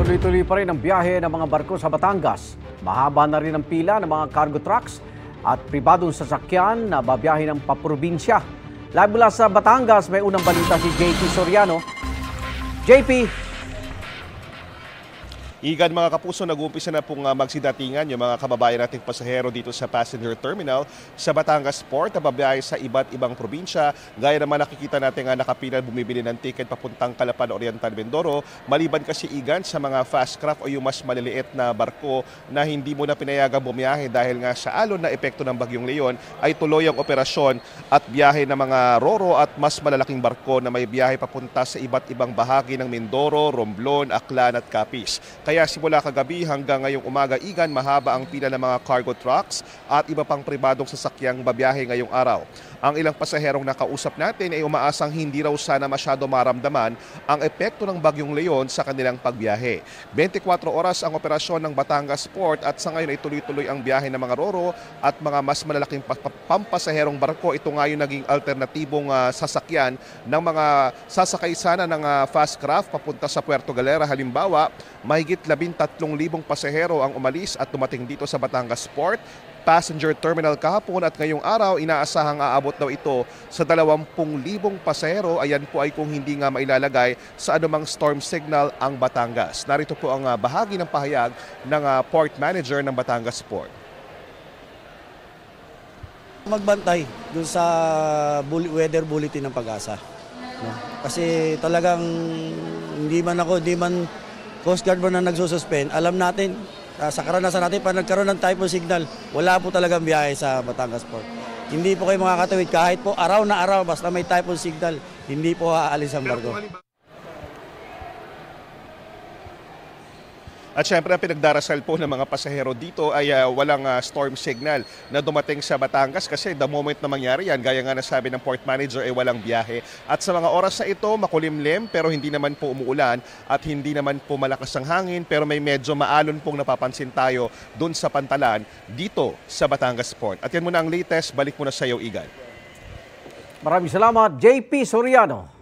Tuloy-tuloy pa rin ang biyahe ng mga barko sa Batangas. Mahaba na rin ang pila ng mga cargo trucks at pribadong sasakyan na babiyahe ng paprobinsya. Live mula sa Batangas, may unang balita si JP Soriano. JP! Igan mga kapuso, nag-uumpisa na pong magsidatingan yung mga kababayan nating pasahero dito sa passenger terminal sa Batangas Port na babiyahe sa iba't ibang probinsya. Gaya naman nakikita natin nga nakapila bumibili ng ticket papuntang Calapan Oriental, Mindoro. Maliban kasi Igan sa mga fast craft o yung mas maliliit na barko na hindi mo na pinayagang bumiyahe dahil nga sa alon na epekto ng Bagyong Leon ay tuloy ang operasyon at biyahe ng mga roro at mas malalaking barko na may biyahe papunta sa iba't ibang bahagi ng Mindoro, Romblon, Aklan at Capiz. Kaya simula kagabi hanggang ngayong umaga, Igan, mahaba ang pila ng mga cargo trucks at iba pang pribadong sasakyang babiyahe ngayong araw. Ang ilang pasaherong nakausap natin ay umaasang hindi raw sana masyado maramdaman ang epekto ng Bagyong Leon sa kanilang pagbiyahe. 24 oras ang operasyon ng Batangas Port at sa ngayon ay tuloy-tuloy ang biyahe ng mga roro at mga mas malalaking pampasaherong barko. Ito nga yung naging alternatibong sasakyan ng mga sasakay sana ng fast craft papunta sa Puerto Galera. Halimbawa, mahigit 13,000 pasahero ang umalis at dumating dito sa Batangas Port Passenger Terminal kahapon at ngayong araw inaasahang aabot daw ito sa 20,000 pasahero. Ayan po ay kung hindi nga mailalagay sa anumang storm signal ang Batangas. Narito po ang bahagi ng pahayag ng Port Manager ng Batangas Port. Magbantay dun sa weather bulletin ng Pag-asa. No? Kasi talagang hindi man Coast Guard mo na nagsususpend, alam natin, sa karanasan natin, pag nagkaroon ng typhoon signal, wala po talagang biyahe sa Batangas Port. Hindi po kayo makakatawid kahit po araw na araw, basta may typhoon signal, hindi po aalis ang barko. At syempre ang pinagdarasal po ng mga pasahero dito ay walang storm signal na dumating sa Batangas kasi the moment na mangyari yan, gaya nga nasabi ng port manager, ay walang biyahe. At sa mga oras na ito, makulimlim pero hindi naman po umuulan at hindi naman po malakas ang hangin pero may medyo maalon pong napapansin tayo doon sa pantalan dito sa Batangas Port. At yan muna ang latest, balik muna sa iyo, Igan. Maraming salamat, JP Soriano.